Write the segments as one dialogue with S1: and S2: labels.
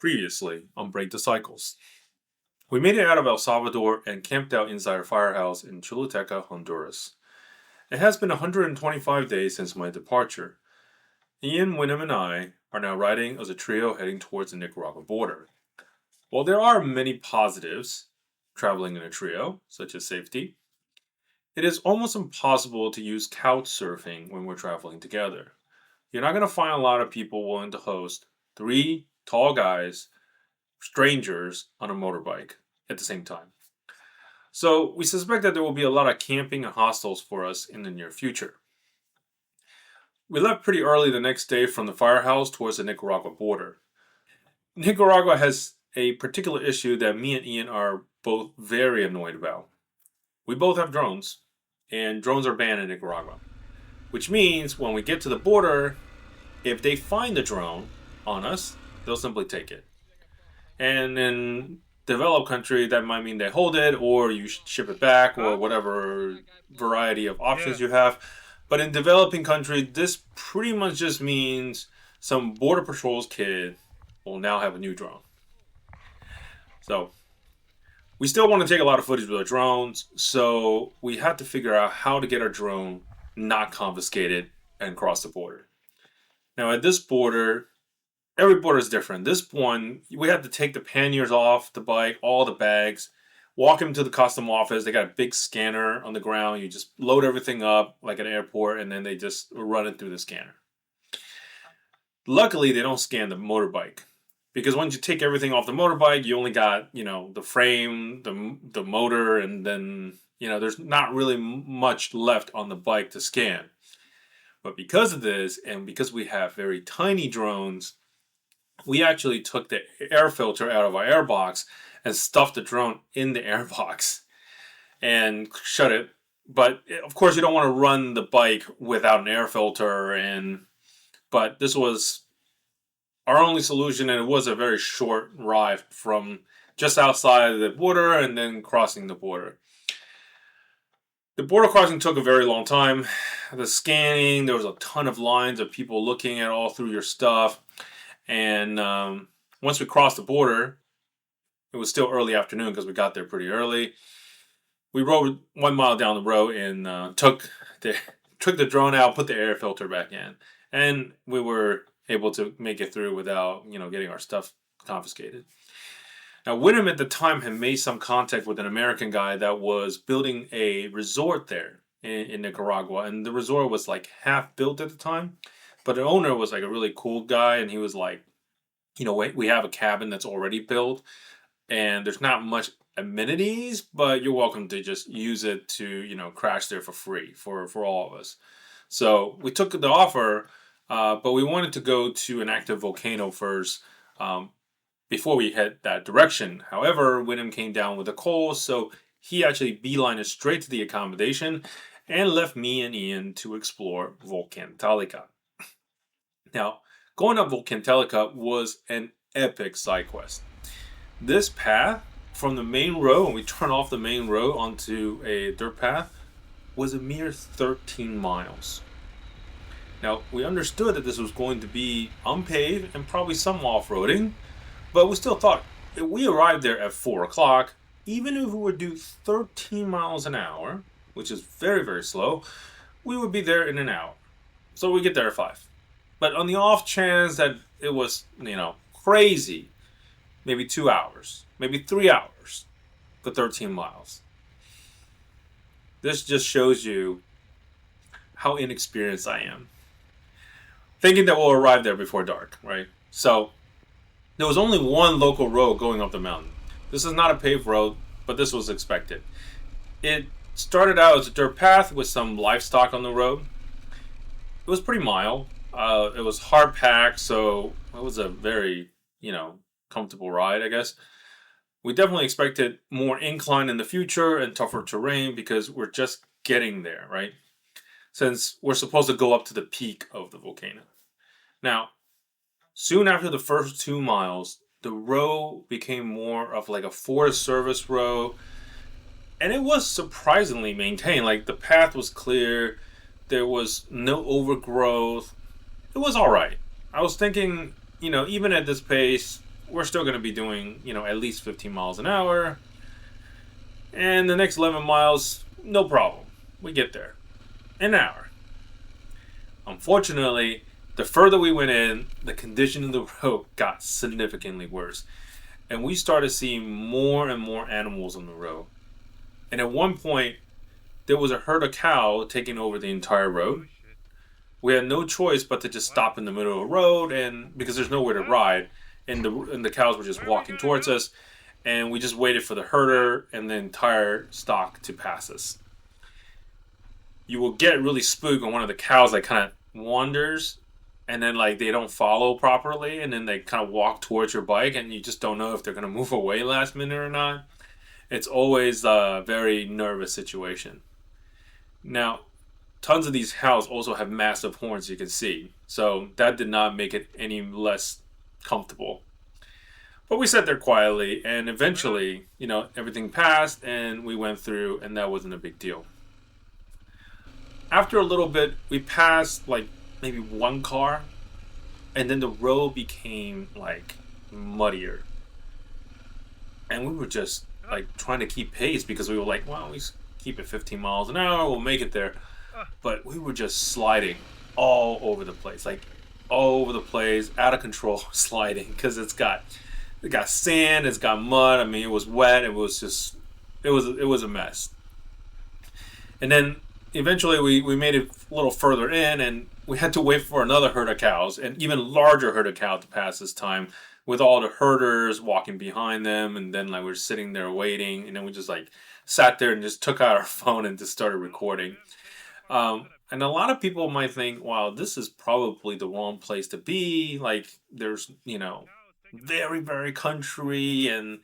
S1: Previously on Break the Cycles. We made it out of El Salvador and camped out inside a firehouse in Choluteca, Honduras. It has been 125 days since my departure. Ian, Wynnum, and I are now riding as a trio heading towards the Nicaragua border. While there are many positives traveling in a trio, such as safety, it is almost impossible to use couch surfing when we're traveling together. You're not going to find a lot of people willing to host three tall guys, strangers, on a motorbike at the same time. So we suspect that there will be a lot of camping and hostels for us in the near future. We left pretty early the next day from the firehouse towards the Nicaragua border. Nicaragua has a particular issue that me and Ian are both very annoyed about. We both have drones, and drones are banned in Nicaragua, which means when we get to the border, if they find the drone on us, they'll simply take it. And in developed country, that might mean they hold it, or you ship it back, or whatever variety of options you have. But in developing country, this pretty much just means some border patrol's kid will now have a new drone. So we still want to take a lot of footage with our drones, so we had to figure out how to get our drone not confiscated and cross the border. Now at this border, every border is different. This one, we had to take the panniers off the bike, all the bags, walk them to the custom office. They got a big scanner on the ground. You just load everything up like an airport, and then they just run it through the scanner. Luckily, they don't scan the motorbike, because once you take everything off the motorbike, you only got, the frame, the motor, and then, there's not really much left on the bike to scan. But because of this, and because we have very tiny drones, we actually took the air filter out of our airbox and stuffed the drone in the airbox and shut it. But of course, you don't want to run the bike without an air filter, but this was our only solution, and it was a very short ride from just outside of the border and then crossing the border. The border crossing took a very long time. The scanning, there was a ton of lines of people looking at all through your stuff. And once we crossed the border, it was still early afternoon because we got there pretty early. We rode 1 mile down the road and took the drone out, put the air filter back in. And we were able to make it through without, getting our stuff confiscated. Now, Wynnum at the time had made some contact with an American guy that was building a resort there in Nicaragua. And the resort was like half built at the time. But the owner was like a really cool guy. And he was like, we have a cabin that's already built. And there's not much amenities, but you're welcome to just use it to, crash there for free for all of us. So we took the offer, but we wanted to go to an active volcano first before we head that direction. However, Wynnum came down with a cold, so he actually beelined straight to the accommodation and left me and Ian to explore volcan telica. Now, going up volcan telica was an epic side quest. This path from the main road, when we turn off the main road onto a dirt path, was a mere 13 miles. Now, we understood that this was going to be unpaved and probably some off-roading, but we still thought if we arrived there at 4 o'clock, even if we would do 13 miles an hour, which is very, very slow, we would be there in an hour. So we get there at 5. But on the off chance that it was, crazy, maybe 2 hours, maybe 3 hours for 13 miles. This just shows you how inexperienced I am. Thinking that we'll arrive there before dark, right? So there was only one local road going up the mountain. This is not a paved road, but this was expected. It started out as a dirt path with some livestock on the road. It was pretty mild. It was hard packed, so it was a very, comfortable ride, I guess. We definitely expected more incline in the future and tougher terrain because we're just getting there, right? Since we're supposed to go up to the peak of the volcano. Now, soon after the first 2 miles, the road became more of like a Forest Service road, and it was surprisingly maintained. Like, the path was clear, there was no overgrowth. It was all right. I was thinking, even at this pace, we're still going to be doing, at least 15 miles an hour. And the next 11 miles, no problem. We get there. An hour. Unfortunately, the further we went in, the condition of the road got significantly worse. And we started seeing more and more animals on the road. And at one point, there was a herd of cow taking over the entire road. We had no choice but to just stop in the middle of the road, and because there's nowhere to ride, and the cows were just walking towards us, and we just waited for the herder and the entire stock to pass us. You will get really spooked when one of the cows kind of wanders, and then they don't follow properly, and then they kind of walk towards your bike, and you just don't know if they're going to move away last minute or not. It's always a very nervous situation. Now, tons of these cows also have massive horns, you can see. So that did not make it any less comfortable. But we sat there quietly, and eventually, everything passed, and we went through, and that wasn't a big deal. After a little bit, we passed maybe one car, and then the road became muddier. And we were just trying to keep pace because we were well, we keep it 15 miles an hour, we'll make it there. But we were just sliding all over the place, out of control sliding, because it got sand, it's got mud. I mean, it was wet. It was a mess. And then eventually we made it a little further in, and we had to wait for another herd of cows, and even larger herd of cows to pass this time, with all the herders walking behind them, and then we were sitting there waiting, and then we just sat there and just took out our phone and just started recording. And a lot of people might think, wow, this is probably the wrong place to be. There's, very, very country, and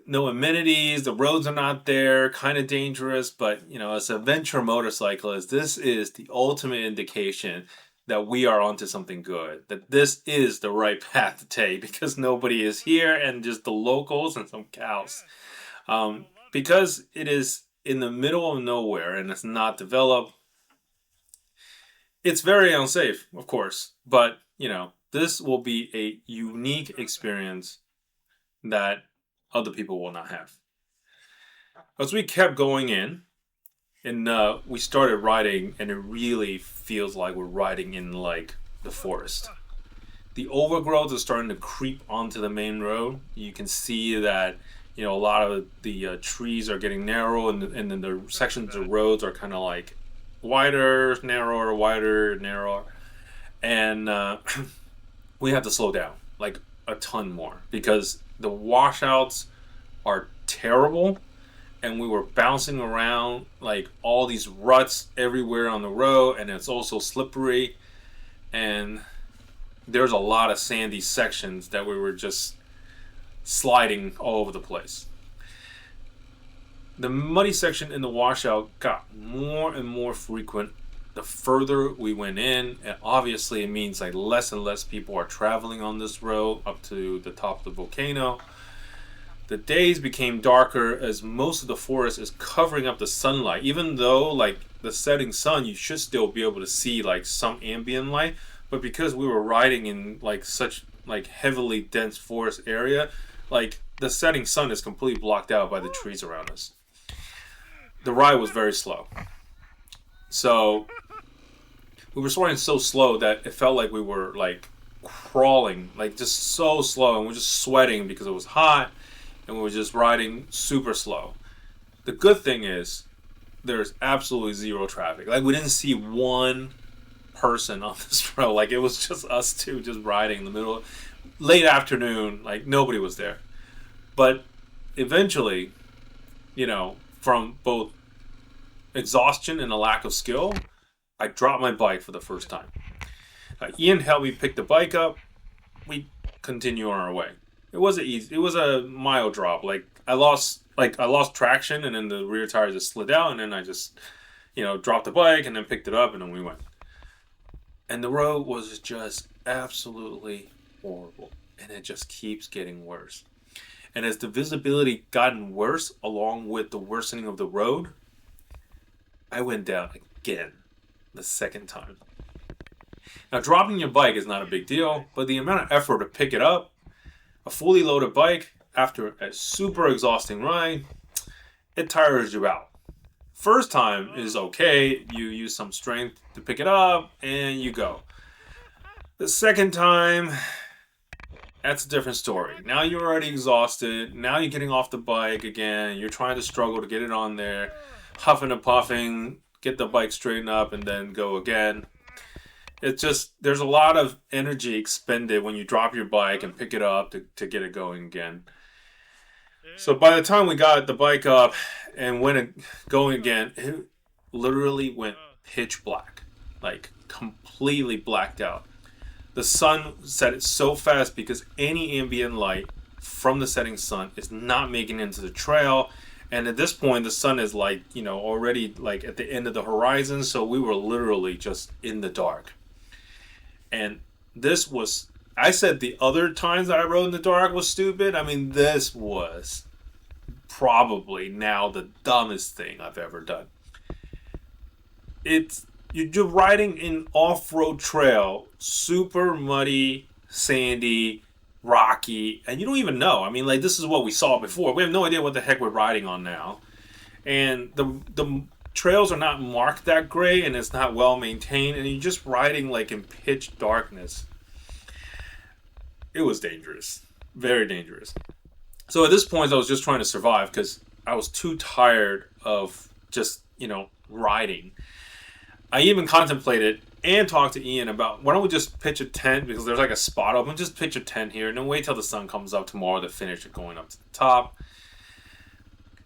S1: no amenities. The roads are not there, kind of dangerous. But, as a adventure motorcyclist, this is the ultimate indication that we are onto something good, that this is the right path to take, because nobody is here and just the locals and some cows. Because it is in the middle of nowhere and it's not developed, it's very unsafe, of course. But, this will be a unique experience that other people will not have. As we kept going in, and we started riding, and it really feels like we're riding in the forest. The overgrowth is starting to creep onto the main road. You can see that a lot of the trees are getting narrow, and then the sections of roads are kind of wider, narrower, wider, narrower, and we have to slow down a ton more, because the washouts are terrible. And we were bouncing around all these ruts everywhere on the road, and it's also slippery. And there's a lot of sandy sections that we were just sliding all over the place. The muddy section in the washout got more and more frequent the further we went in, and obviously it means less and less people are traveling on this road up to the top of the volcano. The days became darker as most of the forest is covering up the sunlight. Even though the setting sun, you should still be able to see some ambient light, but because we were riding in such heavily dense forest area, the setting sun is completely blocked out by the trees around us. The ride was very slow. So we were riding so slow that it felt like we were crawling, just so slow, and we're just sweating because it was hot. And we were just riding super slow. The good thing is, there's absolutely zero traffic. We didn't see one person on this road. It was just us two just riding in the middle. Late afternoon, nobody was there. But eventually, from both exhaustion and a lack of skill, I dropped my bike for the first time. Ian helped me pick the bike up. We continue on our way. It wasn't easy. It was a mild drop. I lost traction, and then the rear tire just slid out, and then I just, dropped the bike and then picked it up, and then we went. And the road was just absolutely horrible, and it just keeps getting worse. And as the visibility gotten worse, along with the worsening of the road, I went down again the second time. Now, dropping your bike is not a big deal, but the amount of effort to pick it up, a fully loaded bike, after a super exhausting ride, it tires you out. First time is okay, you use some strength to pick it up, and you go. The second time, that's a different story. Now you're already exhausted. Now you're getting off the bike again. You're trying to struggle to get it on there, huffing and puffing, get the bike straightened up, and then go again. It's just, there's a lot of energy expended when you drop your bike and pick it up to get it going again. So by the time we got the bike up and went going again, it literally went pitch black, like completely blacked out. The sun set so fast because any ambient light from the setting sun is not making it into the trail. And at this point, the sun is like, already like at the end of the horizon. So we were literally just in the dark. And this was, I said the other times that I rode in the dark was stupid. I mean, this was probably now the dumbest thing I've ever done. You're riding in off-road trail, super muddy, sandy, rocky, and you don't even know. I mean, like, this is what we saw before. We have no idea what the heck we're riding on now. And the trails are not marked that great, and it's not well maintained, and you're just riding like in pitch darkness. It was dangerous. Very dangerous. So at this point, I was just trying to survive because I was too tired of just, riding. I even contemplated and talked to Ian about, why don't we just pitch a tent, because there's like a spot open, just pitch a tent here and then wait till the sun comes up tomorrow to finish it going up to the top.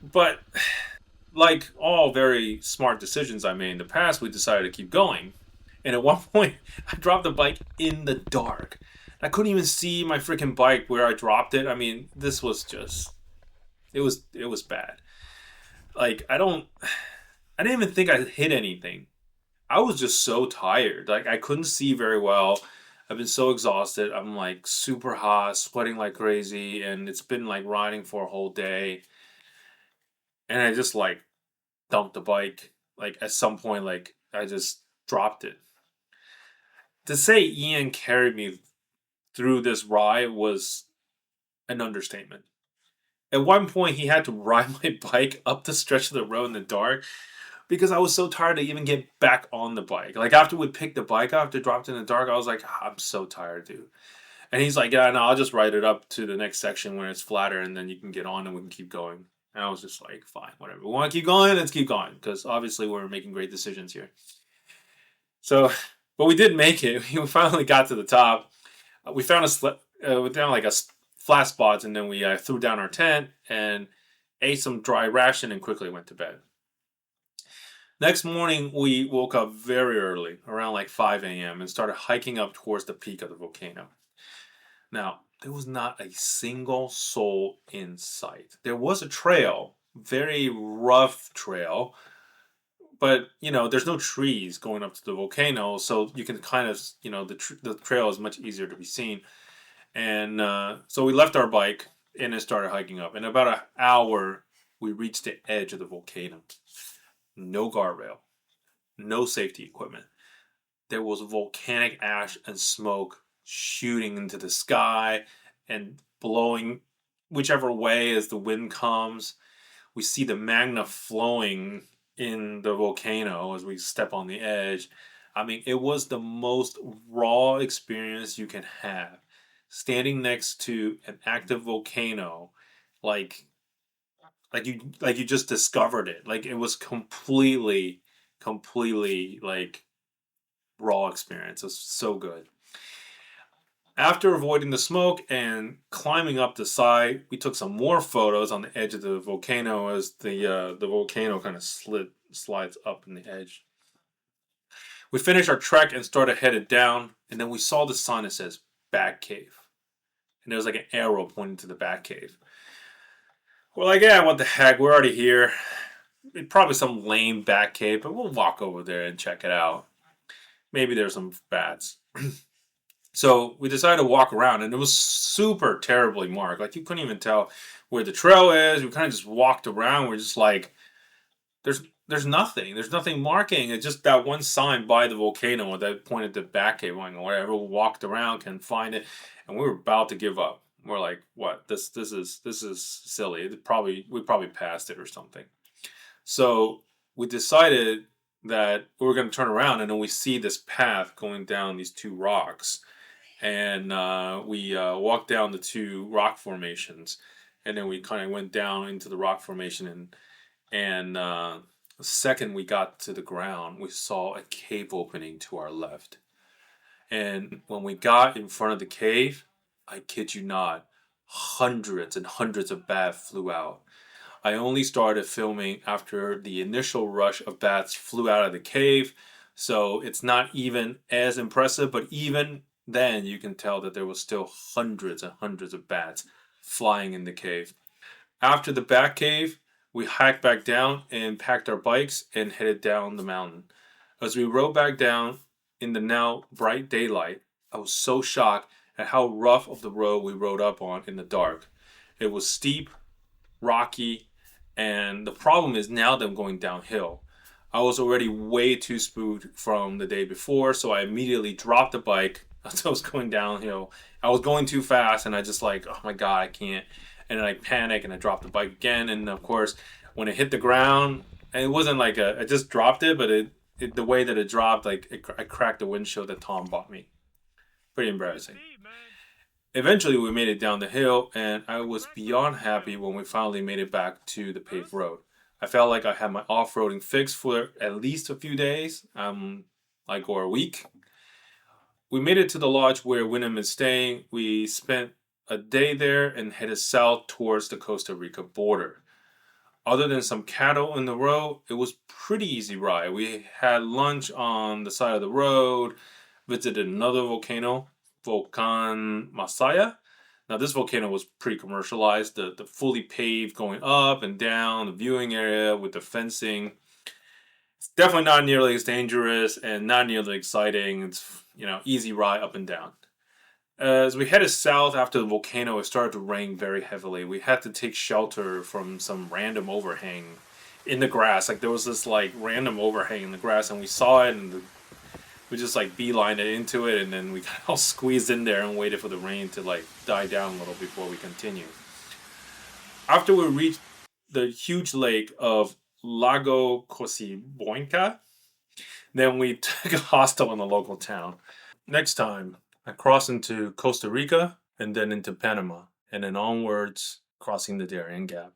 S1: But like all very smart decisions I made in the past, we decided to keep going. And at one point, I dropped the bike in the dark. I couldn't even see my freaking bike where I dropped it. I mean, this was just, it was bad. Like, I didn't even think I hit anything. I was just so tired. Like, I couldn't see very well. I've been so exhausted. I'm like super hot, sweating like crazy, and it's been like riding for a whole day. And I just like dumped the bike. Like, at some point, like, I just dropped it. To say Ian carried me through this ride was an understatement. At one point, he had to ride my bike up the stretch of the road in the dark because I was so tired to even get back on the bike. Like, after we picked the bike up, after it dropped in the dark, I was like, I'm so tired, dude. And he's like, yeah, no, I'll just ride it up to the next section where it's flatter, and then you can get on and we can keep going. And I was just like, fine, whatever. We want to keep going, let's keep going. Because obviously we're making great decisions here. So, but we did make it. We finally got to the top. We found we found like a flat spot, and then we threw down our tent and ate some dry ration and quickly went to bed. Next morning, we woke up very early, around like 5 a.m., and started hiking up towards the peak of the volcano. Now, there was not a single soul in sight. There was a trail, very rough trail, but there's no trees going up to the volcano, so you can kind of, the trail is much easier to be seen. And so we left our bike and then started hiking up. In about an hour, we reached the edge of the volcano. No guardrail, no safety equipment. There was volcanic ash and smoke shooting into the sky and blowing whichever way as the wind comes. We see the magma flowing in the volcano as we step on the edge. I mean, it was the most raw experience you can have. Standing next to an active volcano, like you just discovered it. Like, it was completely like raw experience. It was so good. After avoiding the smoke and climbing up the side, we took some more photos on the edge of the volcano as the volcano kind of slides up in the edge. We finished our trek and started headed down, and then we saw the sign that says Bat Cave. And there was like an arrow pointing to the Bat Cave. We're like, yeah, what the heck? We're already here. It's probably some lame bat cave, but we'll walk over there and check it out. Maybe there's some bats. So we decided to walk around, and it was super terribly marked. Like, you couldn't even tell where the trail is. We kind of just walked around. We're just like, there's there's nothing. There's nothing marking. It's just that one sign by the volcano that pointed to Bat Cave. Going, whatever, walked around can find it, and we were about to give up. We're like, what? This is silly. We probably passed it or something. So we decided that we were going to turn around, and then we see this path going down these two rocks, and we walked down the two rock formations, and then we kind of went down into the rock formation, and the second we got to the ground, we saw a cave opening to our left. And when we got in front of the cave, I kid you not, hundreds and hundreds of bats flew out. I only started filming after the initial rush of bats flew out of the cave, so it's not even as impressive, but even then you can tell that there was still hundreds and hundreds of bats flying in the cave. After the bat cave, we hiked back down and packed our bikes and headed down the mountain. As we rode back down in the now bright daylight, I was so shocked at how rough of the road we rode up on in the dark. It was steep, rocky, and the problem is now that I'm going downhill. I was already way too spooked from the day before, so I immediately dropped the bike as I was going downhill. I was going too fast, and I just like, oh my god, I can't. And then I panic and I dropped the bike again. And of course, when it hit the ground, and it wasn't like I just dropped it, but the way that it dropped, like I cracked the windshield that Tom bought me. Pretty embarrassing. Eventually, we made it down the hill, and I was beyond happy when we finally made it back to the paved road. I felt like I had my off-roading fixed for at least a few days, or a week. We made it to the lodge where Wyndham is staying. We spent a day there and headed south towards the Costa Rica border. Other than some cattle in the road, it was pretty easy ride. We had lunch on the side of the road, visited another volcano, Volcan Masaya. Now this volcano was pretty commercialized, the fully paved going up and down, the viewing area with the fencing. It's definitely not nearly as dangerous and not nearly exciting. It's, easy ride up and down. As we headed south after the volcano, it started to rain very heavily. We had to take shelter from some random overhang in the grass. Like there was this like random overhang in the grass, and we saw it, and we just like beelined it into it, and then we got all squeezed in there and waited for the rain to like die down a little before we continued. After we reached the huge lake of Lago Cosiboinca, then we took a hostel in the local town. Next time, I crossed into Costa Rica and then into Panama, and then onwards, crossing the Darien Gap.